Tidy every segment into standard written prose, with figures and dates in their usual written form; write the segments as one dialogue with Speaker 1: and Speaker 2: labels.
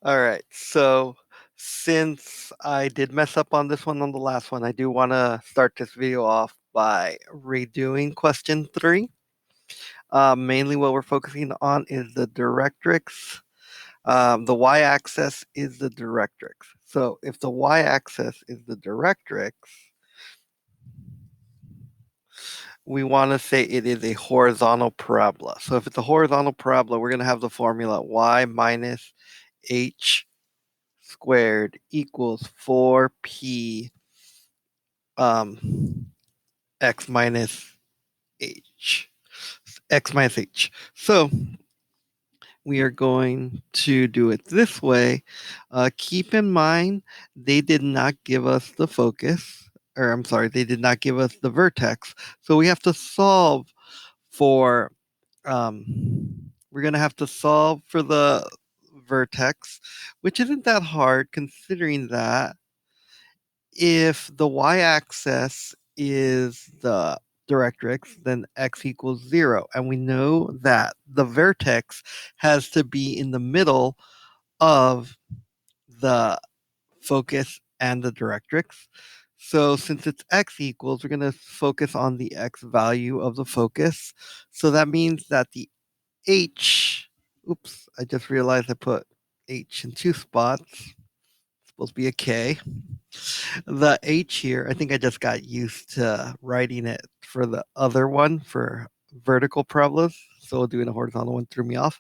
Speaker 1: All right. So since I did mess up on this one on the last one, I do want to start this video off by redoing question 3. Mainly what we're focusing on is the directrix. The y-axis is the directrix. So if the y-axis is the directrix, we want to say it is a horizontal parabola. So if it's a horizontal parabola, we're going to have the formula y minus h squared equals 4p x minus h. So we are going to do it this way. Keep in mind, they did not give us the focus, or I'm sorry, they did not give us the vertex. So we have to solve for, we're going to have to solve for the vertex, which isn't that hard considering that if the y-axis is the directrix, then x equals 0. And we know that the vertex has to be in the middle of the focus and the directrix. So since it's x equals, we're going to focus on the x value of the focus. So that means that the h, oops, I just realized I put h in 2 spots. It's supposed to be a k. The H here, I think I just got used to writing it for the other one for vertical parabolas. So doing a horizontal one threw me off.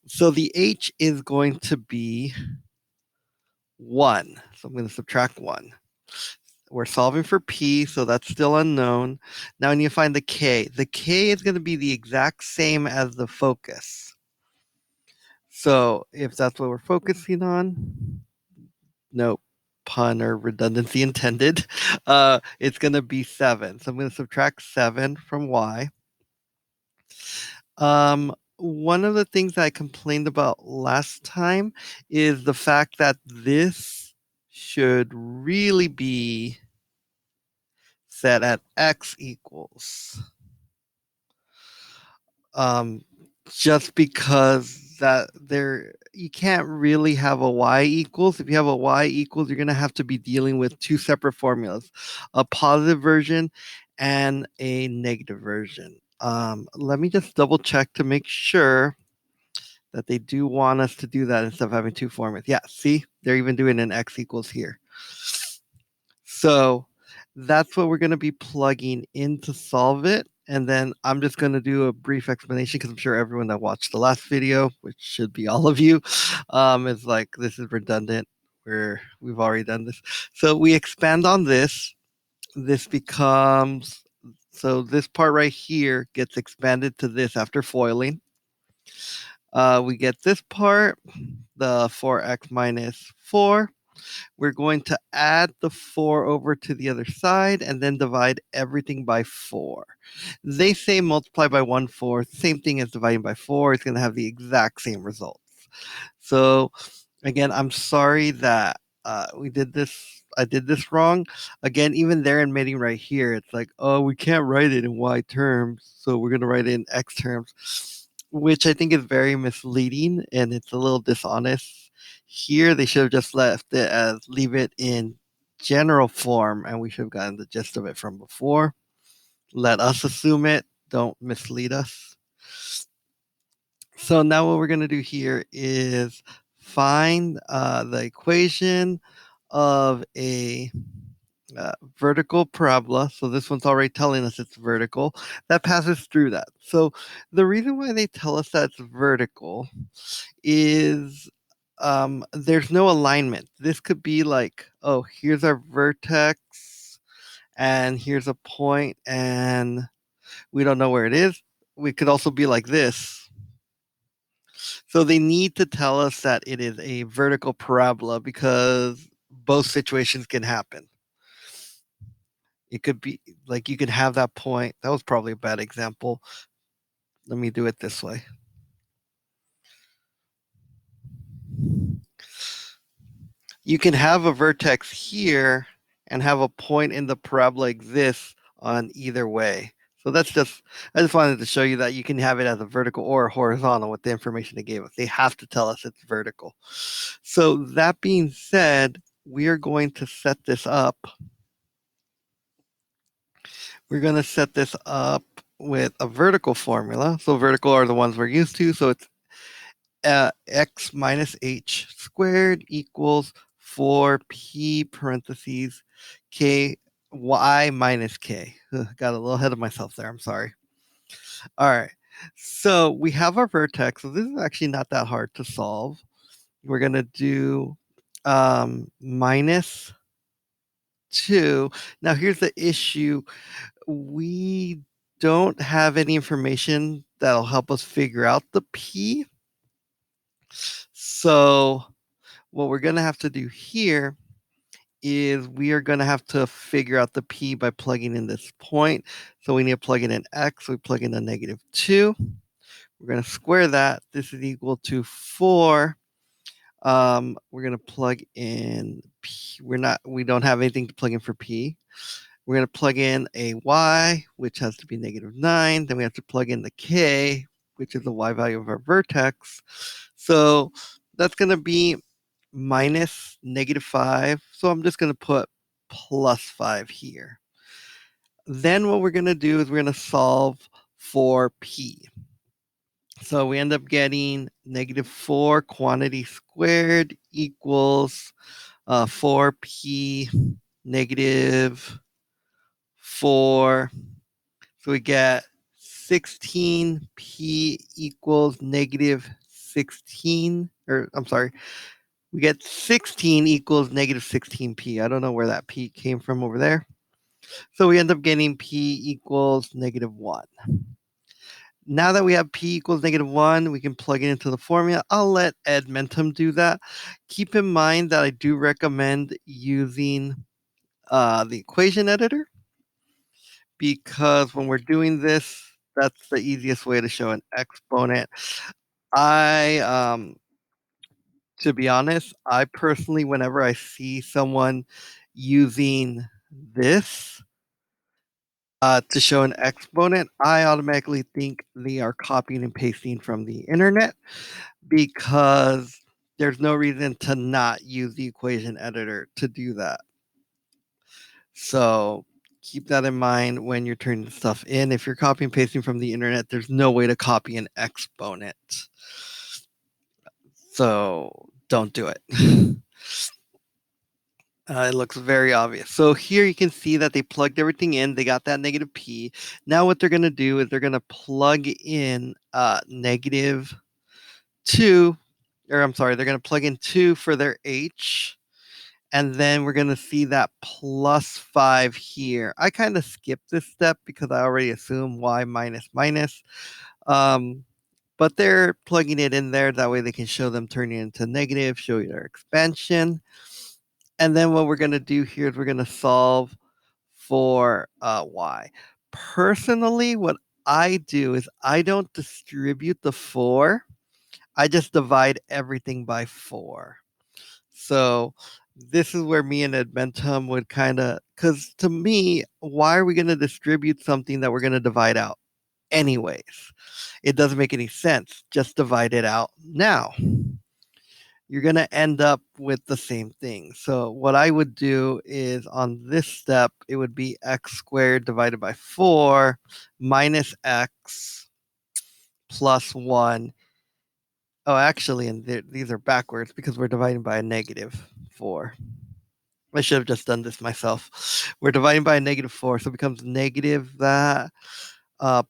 Speaker 1: So the H is going to be 1. So I'm going to subtract 1. We're solving for P, so that's still unknown. Now I need to find the K. The K is going to be the exact same as the focus. So if that's what we're focusing on, nope. Pun or redundancy intended. It's going to be 7. So I'm going to subtract 7 from y. One of the things I complained about last time is the fact that this should really be set at x equals. Just because that there you can't really have a y equals. If you have a y equals, you're going to have to be dealing with 2 separate formulas, a positive version and a negative version. Let me just double check to make sure that they do want us to do that instead of having 2 formulas. Yeah, see, they're even doing an x equals here. So that's what we're going to be plugging in to solve it. And then I'm just going to do a brief explanation because I'm sure everyone that watched the last video, which should be all of you, is like, this is redundant. We've already done this. So we expand on this. This becomes, so this part right here gets expanded to this after foiling. We get this part, the 4x minus 4. We're going to add the 4 over to the other side and then divide everything by 4. They say multiply by 1/4. Same thing as dividing by 4. It's going to have the exact same results. So again, I'm sorry that we did this. I did this wrong. Again, even they're admitting right here, it's like, oh, we can't write it in y terms, so we're going to write it in x terms, which I think is very misleading and it's a little dishonest. Here, they should have just left it as leave it in general form, and we should have gotten the gist of it from before. Let us assume it. Don't mislead us. So now what we're going to do here is find the equation of a vertical parabola. So this one's already telling us it's vertical. That passes through that. So the reason why they tell us that it's vertical is there's no alignment. This could be like, oh, here's our vertex, and here's a point, and we don't know where it is. We could also be like this. So they need to tell us that it is a vertical parabola because both situations can happen. It could be like you could have that point. That was probably a bad example. Let me do it this way. You can have a vertex here and have a point in the parabola exist on either way. So I just wanted to show you that you can have it as a vertical or a horizontal with the information they gave us. They have to tell us it's vertical. So that being said, we are going to set this up. We're going to set this up with a vertical formula. So vertical are the ones we're used to. So it's x minus h squared equals 4p parentheses k y minus k. Got a little ahead of myself there. I'm sorry. All right. So we have our vertex. So this is actually not that hard to solve. We're going to do minus 2. Now here's the issue. We don't have any information that'll help us figure out the p. So what we're going to have to do here is we are going to have to figure out the p by plugging in this point. So we need to plug in an x. We plug in a negative 2. We're going to square that. This is equal to 4. We're going to plug in p. We don't have anything to plug in for p. We're going to plug in a y, which has to be negative 9. Then we have to plug in the k, which is the y value of our vertex. So that's going to be minus negative 5. So I'm just going to put plus 5 here. Then what we're going to do is we're going to solve for p. So we end up getting negative 4 quantity squared equals 4p negative 4. So we get 16p equals negative 16. Or I'm sorry, we get 16 equals negative 16p. I don't know where that p came from over there. So we end up getting p equals negative 1. Now that we have p equals negative 1, we can plug it into the formula. I'll let Edmentum do that. Keep in mind that I do recommend using the equation editor, because when we're doing this, that's the easiest way to show an exponent. To be honest, I personally, whenever I see someone using this to show an exponent, I automatically think they are copying and pasting from the internet, because there's no reason to not use the equation editor to do that. So keep that in mind when you're turning stuff in. If you're copying and pasting from the internet, there's no way to copy an exponent. So don't do it. It looks very obvious. So here you can see that they plugged everything in. They got that negative p. Now what they're going to do is they're going to plug in negative 2, or I'm sorry, they're going to plug in 2 for their h. And then we're going to see that plus 5 here. I kind of skipped this step because I already assume y minus minus. But they're plugging it in there. That way they can show them turning into negative, show you their expansion. And then what we're going to do here is we're going to solve for y. Personally, what I do is I don't distribute the 4. I just divide everything by 4. So this is where me and Edmentum would kind of, because to me, why are we going to distribute something that we're going to divide out anyways? It doesn't make any sense. Just divide it out now. You're going to end up with the same thing. So what I would do is on this step, it would be x squared divided by 4 minus x plus 1. Oh, actually, and these are backwards because we're dividing by a negative 4. I should have just done this myself. We're dividing by a negative 4, so it becomes negative that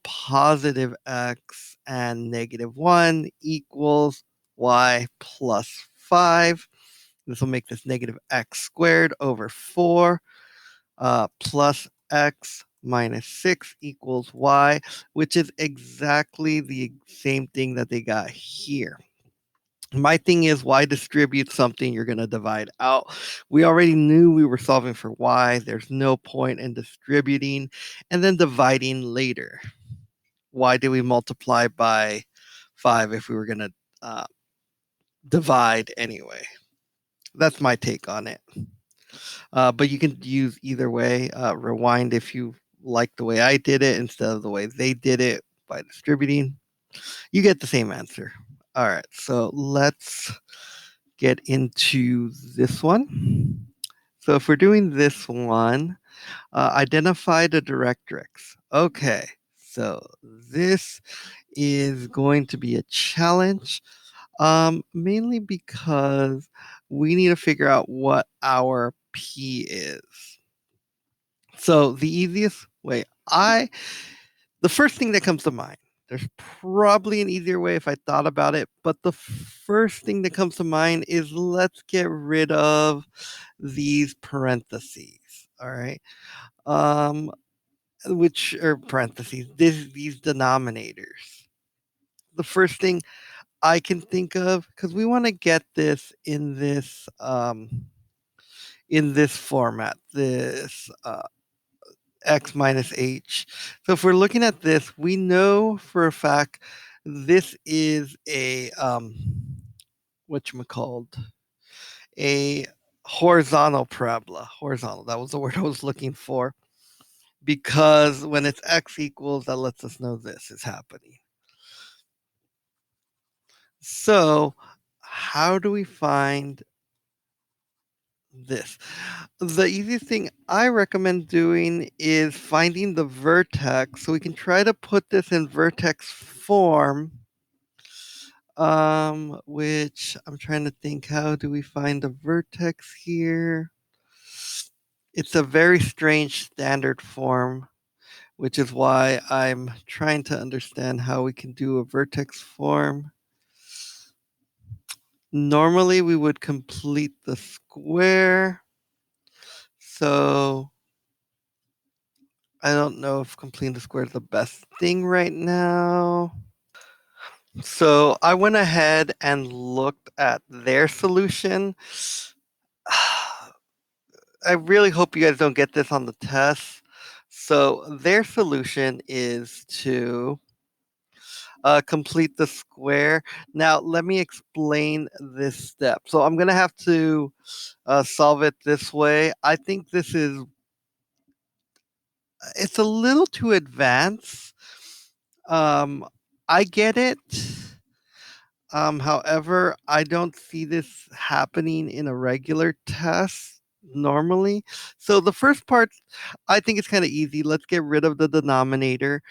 Speaker 1: positive x and negative 1 equals y plus 5. This will make this negative x squared over 4 plus x minus 6 equals y, which is exactly the same thing that they got here. My thing is, why distribute something you're going to divide out? We already knew we were solving for y. There's no point in distributing and then dividing later. Why do we multiply by 5 if we were going to divide anyway? That's my take on it. But you can use either way. Rewind if you like the way I did it instead of the way they did it by distributing, you get the same answer. All right, so let's get into this one. So if we're doing this one, identify the directrix. Okay, so this is going to be a challenge, mainly because we need to figure out what our P is. So the easiest way, the first thing that comes to mind, there's probably an easier way if I thought about it, but the first thing that comes to mind is let's get rid of these parentheses. All right. Which are parentheses, these denominators. The first thing I can think of, because we want to get this in this format, this x minus h. So if we're looking at this, we know for a fact this is a whatchamacalled, a horizontal parabola. Horizontal, that was the word I was looking for. Because when it's x equals, that lets us know this is happening. So how do we find this? The easiest thing I recommend doing is finding the vertex. So we can try to put this in vertex form, which I'm trying to think, how do we find the vertex here? It's a very strange standard form, which is why I'm trying to understand how we can do a vertex form. Normally we would complete the square. So I don't know if completing the square is the best thing right now. So I went ahead and looked at their solution. I really hope you guys don't get this on the test. So their solution is to complete the square. Now, let me explain this step. So I'm going to have to solve it this way. I think it's a little too advanced. I get it. However, I don't see this happening in a regular test normally. So the first part, I think it's kind of easy. Let's get rid of the denominator.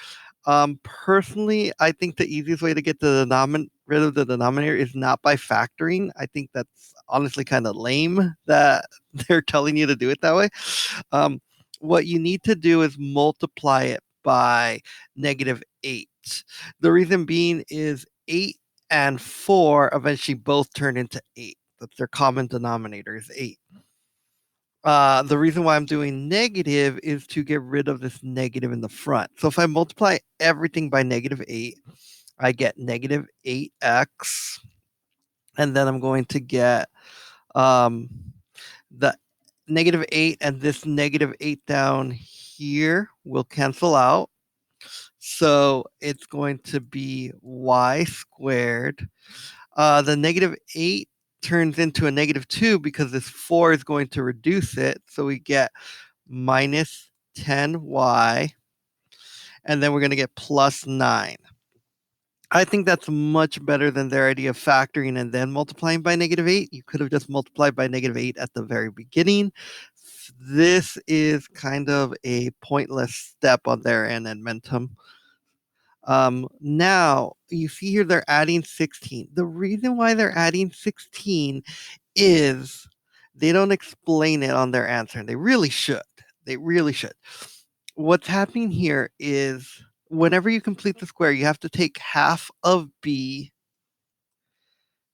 Speaker 1: Personally, I think the easiest way to get rid of the denominator is not by factoring. I think that's honestly kind of lame that they're telling you to do it that way. Um, what you need to do is multiply it by -8. The reason being is 8 and 4 eventually both turn into 8. That's their common denominator is 8. The reason why I'm doing negative is to get rid of this negative in the front. So if I multiply everything by -8, I get -8x. And then I'm going to get the -8 and this -8 down here will cancel out. So it's going to be y squared. The -8 turns into a -2 because this 4 is going to reduce it. So we get minus 10y, and then we're going to get plus 9. I think that's much better than their idea of factoring and then multiplying by -8. You could have just multiplied by -8 at the very beginning. This is kind of a pointless step on their end, Edmentum. Now, you see here they're adding 16. The reason why they're adding 16 is they don't explain it on their answer, and they really should. They really should. What's happening here is whenever you complete the square, you have to take half of b.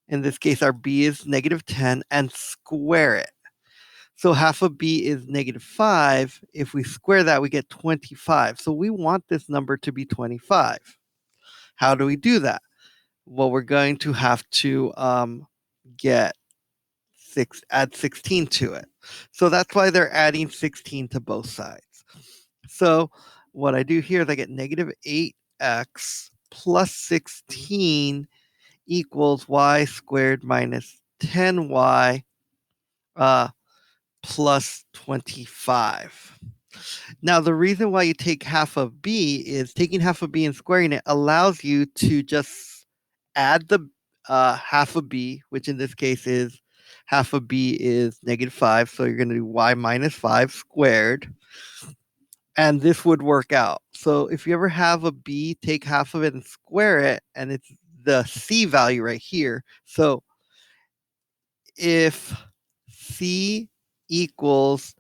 Speaker 1: In this case, our b is -10 and square it. So half of b is -5. If we square that, we get 25. So we want this number to be 25. How do we do that? Well, we're going to have to add 16 to it. So that's why they're adding 16 to both sides. So what I do here is I get -8x plus 16 equals y squared minus 10y plus 25. Now, the reason why you take half of b is taking half of b and squaring it allows you to just add the half of b, which in this case is half of b is -5. So you're going to do y minus 5 squared. And this would work out. So if you ever have a b, take half of it and square it, and it's the c value right here. So if c equals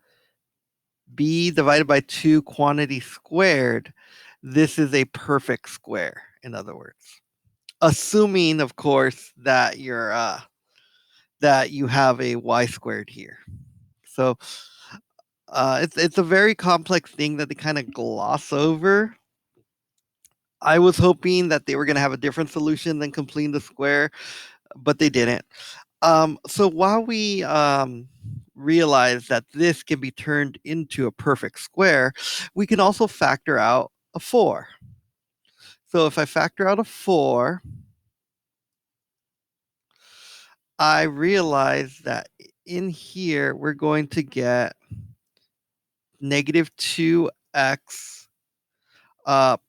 Speaker 1: b divided by 2 quantity squared, this is a perfect square, in other words. Assuming, of course, that that you have a y squared here. So it's a very complex thing that they kind of gloss over. I was hoping that they were going to have a different solution than completing the square, but they didn't. So while we realize that this can be turned into a perfect square, we can also factor out a 4. So if I factor out a 4, I realize that in here we're going to get -2x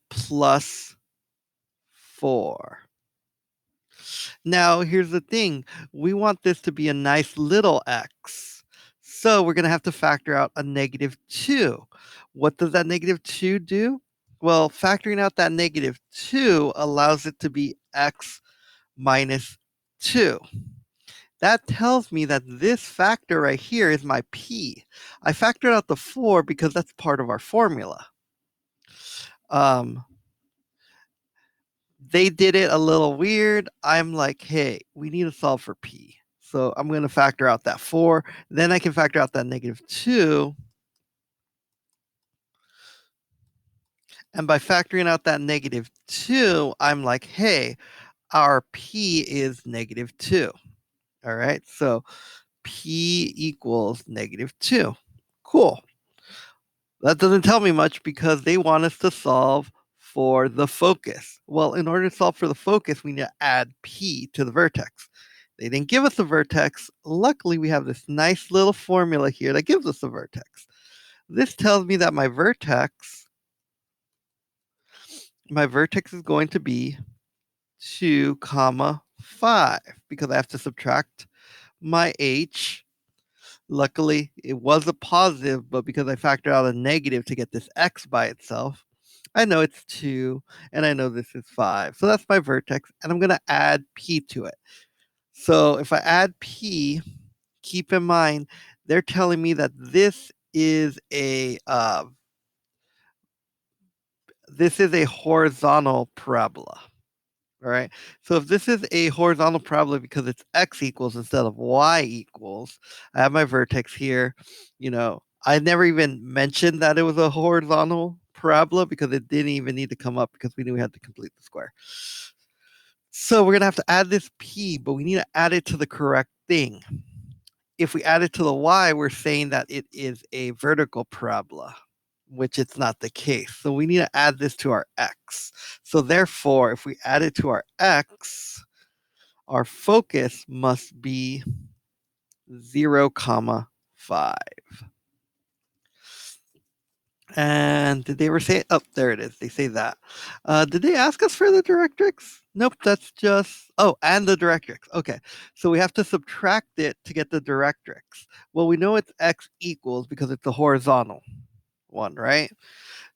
Speaker 1: plus 4. Now, here's the thing. We want this to be a nice little x. So we're going to have to factor out a -2. What does that -2 do? Well, factoring out that -2 allows it to be x minus 2. That tells me that this factor right here is my p. I factored out the 4 because that's part of our formula. They did it a little weird. I'm like, hey, we need to solve for p. So I'm going to factor out that 4. Then I can factor out that -2. And by factoring out that -2, I'm like, hey, our p is -2. All right. So p equals -2. Cool. That doesn't tell me much because they want us to solve for the focus. Well, in order to solve for the focus, we need to add p to the vertex. They didn't give us a vertex. Luckily, we have this nice little formula here that gives us a vertex. This tells me that my vertex is going to be 2, 5 because I have to subtract my h. Luckily, it was a positive, but because I factored out a negative to get this x by itself, I know it's 2, and I know this is 5. So that's my vertex, and I'm going to add p to it. So if I add p, keep in mind, they're telling me that this is a horizontal parabola. All right. So if this is a horizontal parabola because it's x equals instead of y equals, I have my vertex here. I never even mentioned that it was a horizontal parabola because it didn't even need to come up because we knew we had to complete the square. So we're going to have to add this p, but we need to add it to the correct thing. If we add it to the y, we're saying that it is a vertical parabola, which it's not the case. So we need to add this to our x. So therefore, if we add it to our x, our focus must be 0, 5. And did they ever say it? Oh, there it is. They say that. Did they ask us for the directrix? Nope, that's just, and the directrix. Okay, so we have to subtract it to get the directrix. Well, we know it's x equals because it's a horizontal one, right?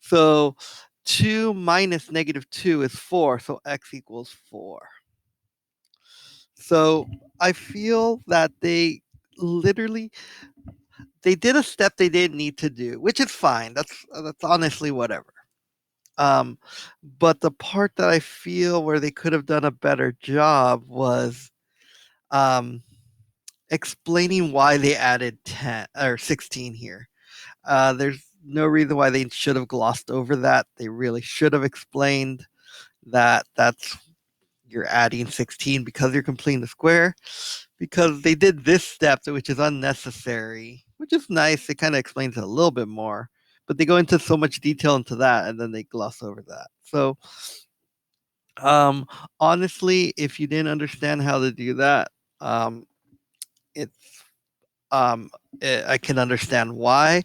Speaker 1: So 2 minus -2 is 4, so x equals 4. So I feel that they literally they did a step they didn't need to do, which is fine. That's honestly whatever. But the part that I feel where they could have done a better job was explaining why they added 10 or 16 here. There's no reason why they should have glossed over that. They really should have explained that you're adding 16 because you're completing the square, because they did this step, which is unnecessary, which is nice. It kind of explains it a little bit more, but they go into so much detail into that and then they gloss over that. So honestly, if you didn't understand how to do that, it's I can understand why,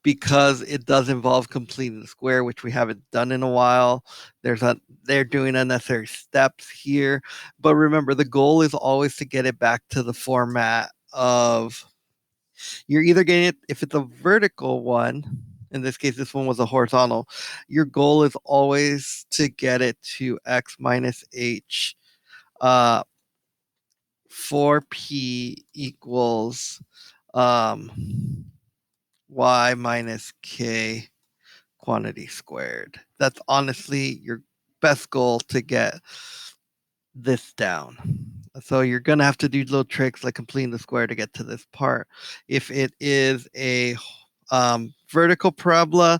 Speaker 1: because it does involve completing the square, which we haven't done in a while. They're doing unnecessary steps here, but remember the goal is always to get it back to the format of you're either getting it if it's a vertical one. In this case, this one was a horizontal. Your goal is always to get it to x minus h. 4p equals y minus k quantity squared. That's honestly your best goal to get this down. So you're going to have to do little tricks like completing the square to get to this part. If it is a vertical parabola,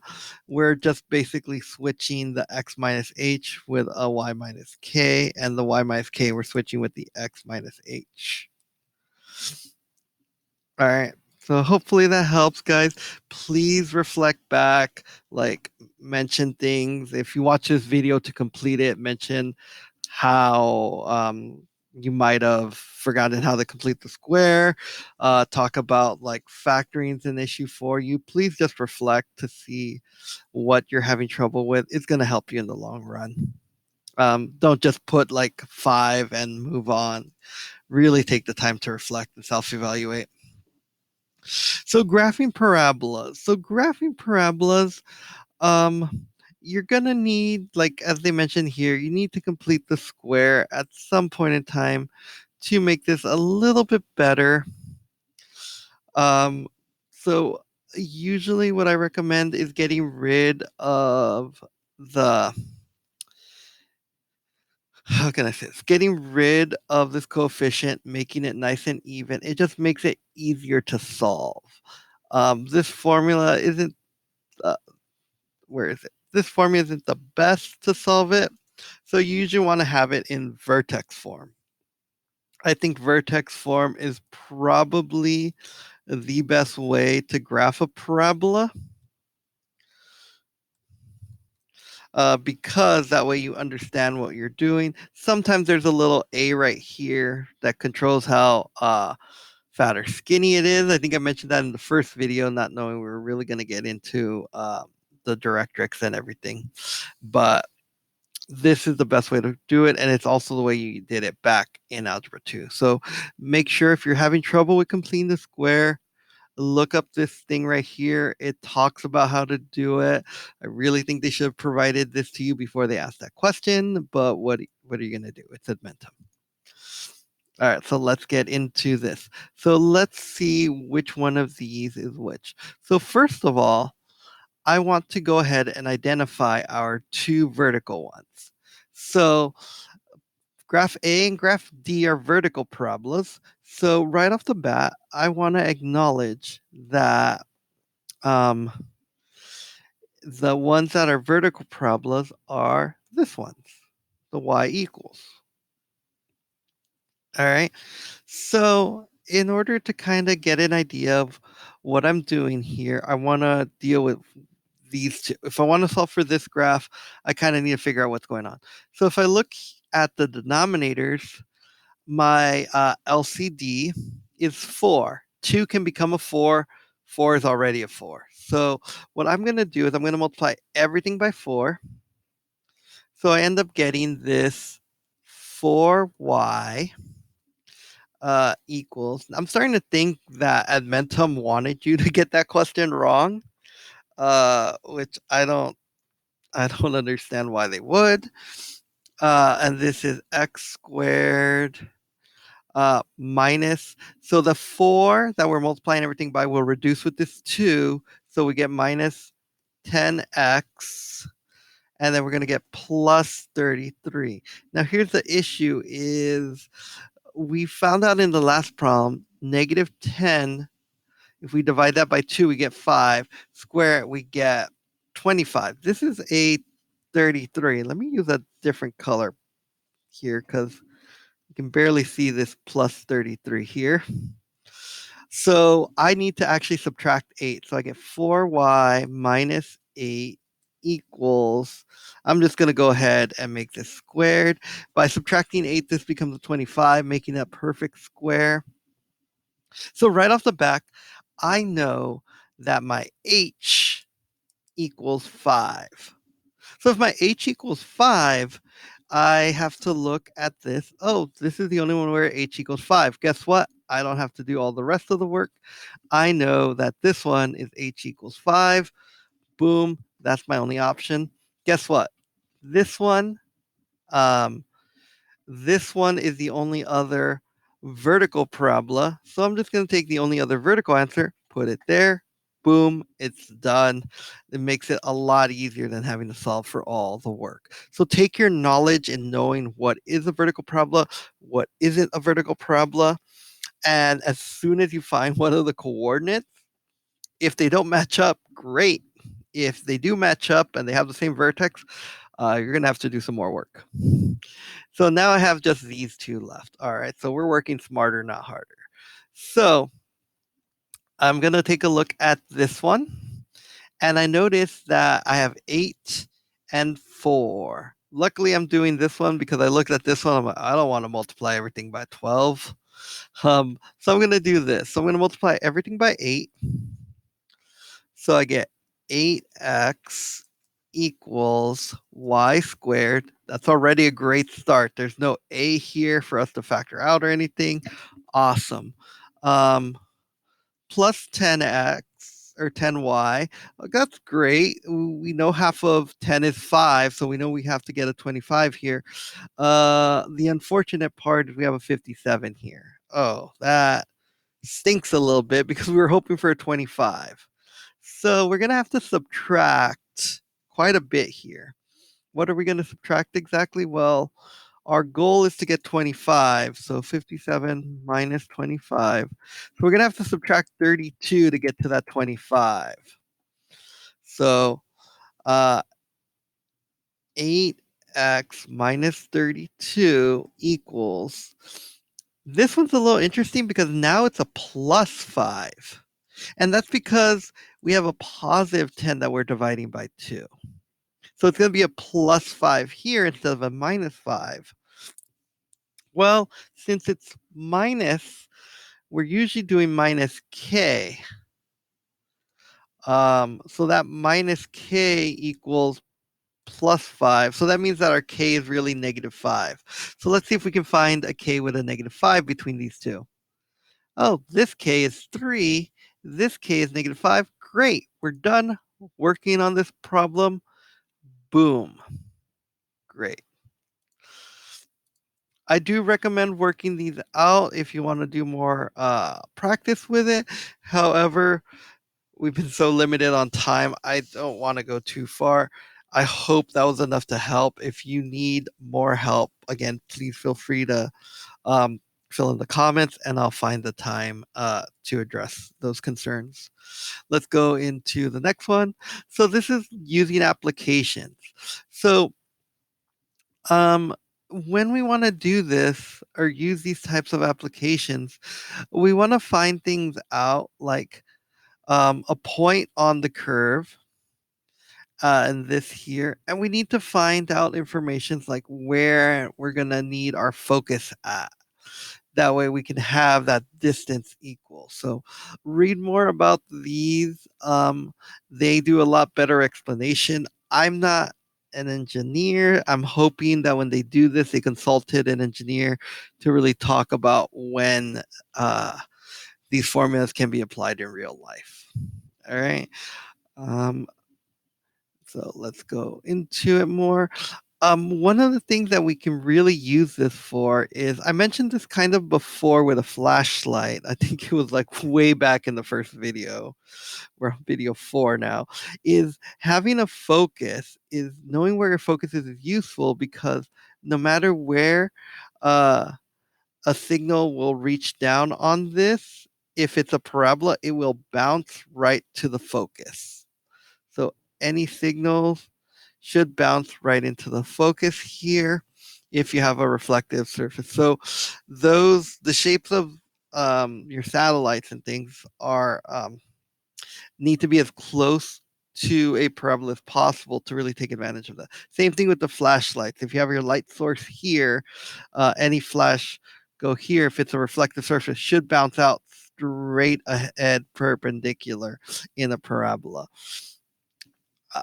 Speaker 1: we're just basically switching the x minus h with a y minus k, and the y minus k we're switching with the x minus h. All right. So hopefully that helps, guys. Please reflect back, like mention things. If you watch this video to complete it, mention how you might have forgotten how to complete the square. Talk about like factoring is an issue for you. Please just reflect to see what you're having trouble with. It's going to help you in the long run. Don't just put like 5 and move on. Really take the time to reflect and self-evaluate. So graphing parabolas. You're gonna need, like as they mentioned here, you need to complete the square at some point in time to make this a little bit better. So usually what I recommend is getting rid of the how can I say this? Getting rid of this coefficient, making it nice and even. It just makes it easier to solve. This formula isn't where is it? This formula isn't the best to solve it. So you usually want to have it in vertex form. I think vertex form is probably the best way to graph a parabola. Because that way you understand what you're doing. Sometimes there's a little A right here that controls how fat or skinny it is. I think I mentioned that in the first video, not knowing we were really going to get into the directrix and everything. But this is the best way to do it, and it's also the way you did it back in Algebra 2. So make sure if you're having trouble with completing the square, look up this thing right here. It talks about how to do it. I really think they should have provided this to you before they asked that question, but what are you going to do? It's Edmentum. All right, so let's get into this. So let's see which one of these is which. So first of all, I want to go ahead and identify our two vertical ones. So graph A and graph D are vertical parabolas. So right off the bat, I want to acknowledge that the ones that are vertical parabolas are this ones, the y equals. All right. So in order to kind of get an idea of what I'm doing here, I want to deal with these two. If I want to solve for this graph, I kind of need to figure out what's going on. So if I look at the denominators, my LCD is 4. 2 can become a 4. 4 is already a 4. So what I'm going to do is I'm going to multiply everything by 4. So I end up getting this 4y equals. I'm starting to think that Edmentum wanted you to get that question wrong, which I don't understand why they would. And this is x squared minus. So the 4 that we're multiplying everything by will reduce with this 2. So we get minus 10x. And then we're going to get plus 33. Now here's the issue is we found out in the last problem, negative 10, if we divide that by 2, we get 5. Square it, we get 25. This is a 33. Let me use a different color here because you can barely see this plus 33 here. So I need to actually subtract 8. So I get 4y minus 8 equals, I'm just going to go ahead and make this squared. By subtracting 8, this becomes a 25, making a perfect square. So right off the back, I know that my h equals 5. So if my h equals 5, I have to look at this. Oh, this is the only one where h equals 5. Guess what? I don't have to do all the rest of the work. I know that this one is h equals 5. Boom, that's my only option. Guess what? This one, um, this one is the only other vertical parabola. So I'm just going to take the only other vertical answer, put it there. Boom, it's done. It makes it a lot easier than having to solve for all the work. So take your knowledge in knowing what is a vertical parabola, what isn't a vertical parabola, and as soon as you find one of the coordinates, if they don't match up, great. If they do match up and they have the same vertex, you're going to have to do some more work. So now I have just these two left. All right, so we're working smarter, not harder. So I'm going to take a look at this one. And I notice that I have 8 and 4. Luckily, I'm doing this one because I looked at this one. I'm like, I don't want to multiply everything by 12. So I'm going to do this. So I'm going to multiply everything by 8. So I get 8x equals y squared. That's already a great start. There's no a here for us to factor out or anything. Awesome. Plus 10x or 10y. That's great. We know half of 10 is 5, so we know we have to get a 25 here. The unfortunate part is we have a 57 here. Oh, that stinks a little bit because we were hoping for a 25. So we're going to have to subtract quite a bit here. What are we going to subtract exactly? Well, our goal is to get 25. So 57 minus 25. So we're going to have to subtract 32 to get to that 25. So 8x minus 32 equals. This one's a little interesting because now it's a plus 5. And that's because we have a positive 10 that we're dividing by 2. So it's going to be a plus 5 here instead of a minus 5. Well, since it's minus, we're usually doing minus k. So that minus k equals plus 5. So that means that our k is really negative 5. So let's see if we can find a k with a negative 5 between these two. Oh, this k is 3. This k is negative 5. Great. We're done working on this problem. Boom. Great. I do recommend working these out if you want to do more practice with it. However, we've been so limited on time, I don't want to go too far. I hope that was enough to help. If you need more help, again, please feel free to fill in the comments and I'll find the time to address those concerns. Let's go into the next one. So this is using applications. So when we want to do this or use these types of applications, we want to find things out like a point on the curve and this here. And we need to find out information like where we're going to need our focus at. That way we can have that distance equal. So read more about these. They do a lot better explanation. I'm not an engineer. I'm hoping that when they do this, they consulted an engineer to really talk about when these formulas can be applied in real life. All right. So let's go into it more. One of the things that we can really use this for is I mentioned this kind of before with a flashlight. I think it was like way back in the first video. We're on video 4 now. Is having a focus, is knowing where your focus is useful because no matter where a signal will reach down on this, if it's a parabola, it will bounce right to the focus. So any signals should bounce right into the focus here if you have a reflective surface. So the shapes of your satellites and things are need to be as close to a parabola as possible to really take advantage of that. Same thing with the flashlights. If you have your light source here, any flash go here, if it's a reflective surface, should bounce out straight ahead perpendicular in a parabola.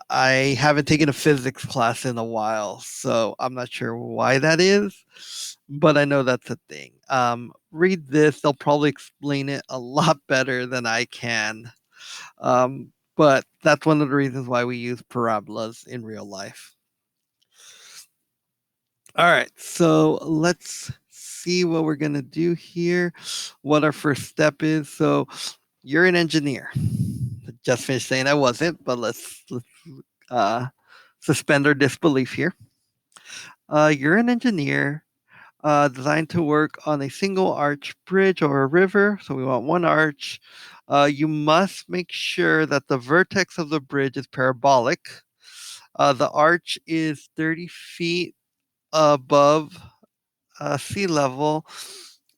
Speaker 1: I haven't taken a physics class in a while, so I'm not sure why that is, but I know that's a thing. Read this, they'll probably explain it a lot better than I can. But that's one of the reasons why we use parabolas in real life. All right, so let's see what we're going to do here, what our first step is. So you're an engineer. Just finished saying I wasn't, but let's suspend our disbelief here. You're an engineer designed to work on a single arch bridge or a river. So we want one arch. You must make sure that the vertex of the bridge is parabolic. The arch is 30 feet above sea level,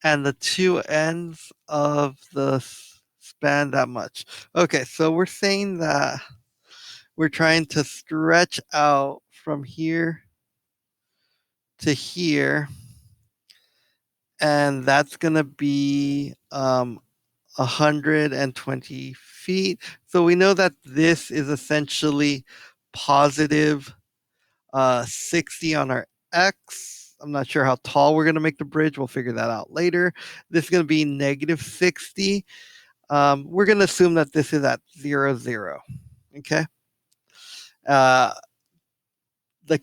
Speaker 1: and the two ends of the span that much. Okay, so we're saying that we're trying to stretch out from here to here, and that's going to be 120 feet. So we know that this is essentially positive 60 on our X. I'm not sure how tall we're going to make the bridge. We'll figure that out later. This is going to be negative 60. We're going to assume that this is at 0, 0. Okay. The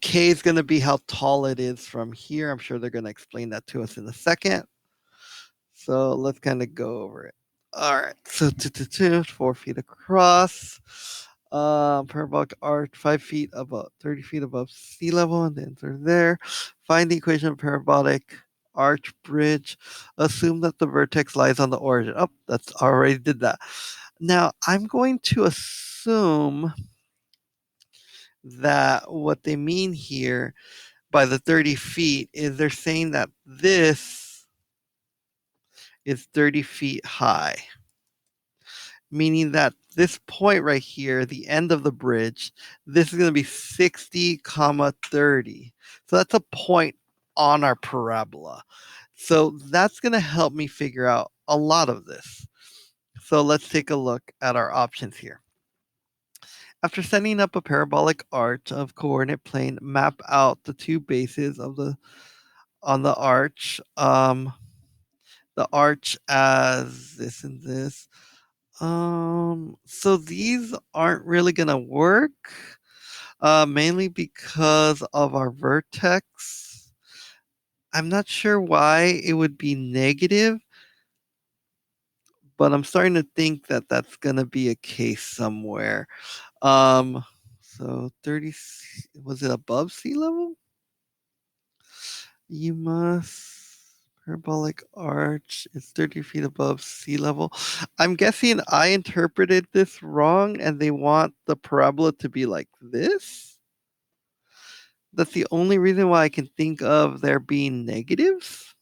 Speaker 1: K is going to be how tall it is from here. I'm sure they're going to explain that to us in a second. So let's kind of go over it. All right. So 4 feet across. Parabolic arch 5 feet above 30 feet above sea level, and then they're there. Find the equation of parabolic arch bridge. Assume that the vertex lies on the origin. Oh, that's already did that. Now I'm going to assume that what they mean here by the 30 feet is they're saying that this is 30 feet high, meaning that this point right here, the end of the bridge, this is going to be 60 comma 30. So that's a point on our parabola. So that's going to help me figure out a lot of this. So let's take a look at our options here. After setting up a parabolic arch of coordinate plane, map out the two bases of the on the arch. The arch as this and this. So these aren't really gonna work, mainly because of our vertex. I'm not sure why it would be negative, but I'm starting to think that that's gonna be a case somewhere. So 30, was it above sea level? You must. Parabolic arch is 30 feet above sea level. I'm guessing I interpreted this wrong and they want the parabola to be like this. That's the only reason why I can think of there being negatives.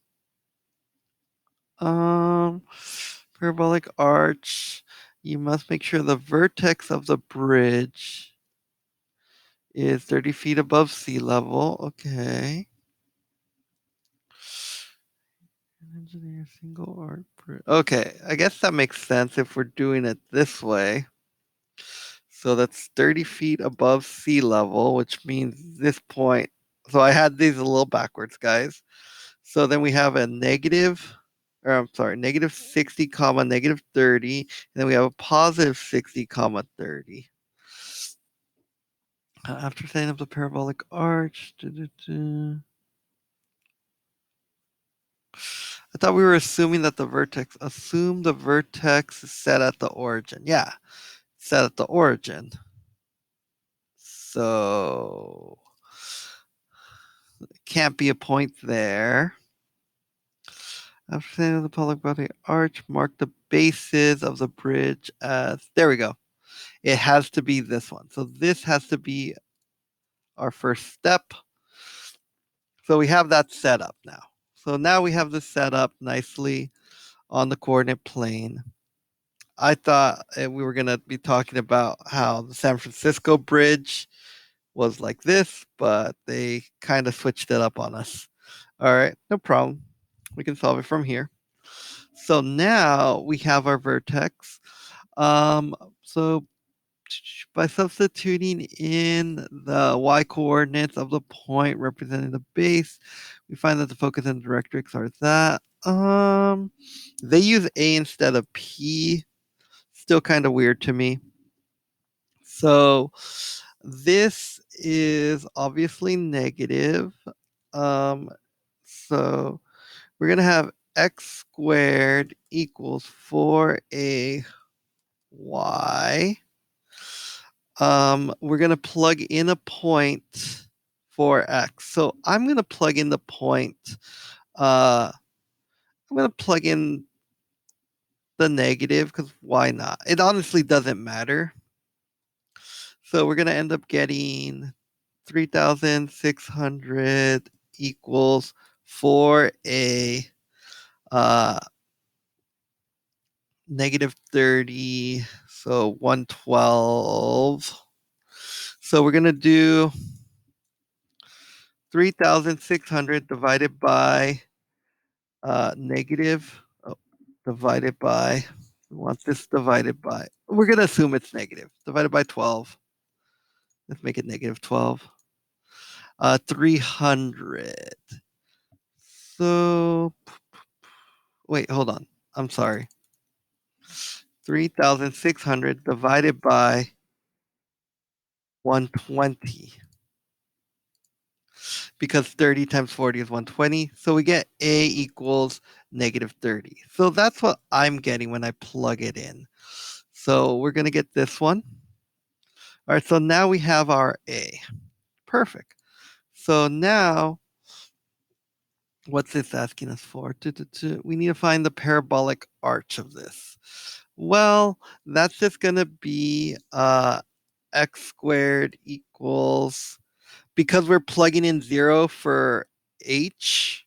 Speaker 1: Um, Parabolic arch. You must make sure the vertex of the bridge is 30 feet above sea level. Okay. Engineer single arc bridge. Okay, I guess that makes sense if we're doing it this way. So that's 30 feet above sea level, which means this point. So I had these a little backwards, guys. So then we have a negative, or I'm sorry, negative 60 comma negative 30. And then we have a positive 60 comma 30. After setting up the parabolic arch. I thought we were assuming that the vertex, assume the vertex is set at the origin. Yeah, set at the origin. So it can't be a point there. After saying the public body arch, mark the bases of the bridge as, there we go. It has to be this one. So this has to be our first step. So we have that set up now. So now we have this set up nicely on the coordinate plane. I thought we were going to be talking about how the San Francisco bridge was like this, but they kind of switched it up on us. All right, no problem. We can solve it from here. So now we have our vertex. So by substituting in the y coordinates of the point representing the base, we find that the focus and directrix are that. They use A instead of P. Still kind of weird to me. So this is obviously negative. So we're going to have x squared equals 4ay. We're going to plug in a point for x. So I'm going to plug in the point. I'm going to plug in the negative because why not? It honestly doesn't matter. So we're going to end up getting 3,600 equals 4a negative 30, so 112. So we're going to do 3,600 divided by negative, divided by, we want this divided by, we're going to assume it's negative, divided by 12. Let's make it negative 12. 300. So, wait, hold on. I'm sorry. 3,600 divided by 120. Because 30 times 40 is 120. So we get A equals negative 30. So that's what I'm getting when I plug it in. So we're going to get this one. All right, so now we have our A. Perfect. So now, what's this asking us for? We need to find the parabolic arch of this. Well, that's just going to be x squared equals, because we're plugging in 0 for h,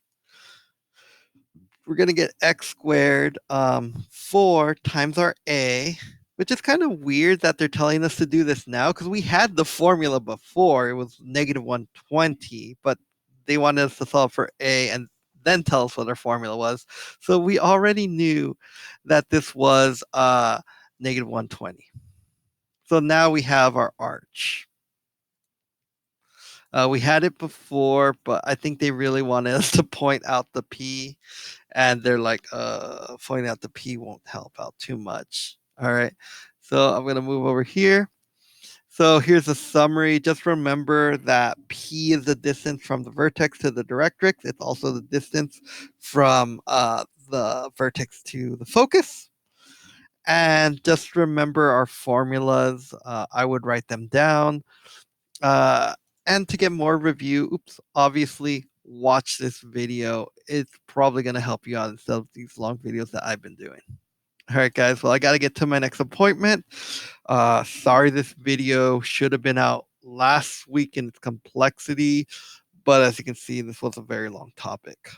Speaker 1: we're going to get x squared 4 times our a, which is kind of weird that they're telling us to do this now because we had the formula before. It was negative 120, but they wanted us to solve for a and then tell us what our formula was. So we already knew that this was negative 120. So now we have our arch. We had it before, but I think they really wanted us to point out the p, and they're like, pointing out the p won't help out too much. All right, so I'm gonna move over here. So here's a summary. Just remember that p is the distance from the vertex to the directrix. It's also the distance from the vertex to the focus. And just remember our formulas. I would write them down. And to get more review, obviously watch this video. It's probably going to help you out instead of these long videos that I've been doing. All right, guys. Well, I got to get to my next appointment. Sorry, this video should have been out last week in its complexity, but as you can see, this was a very long topic.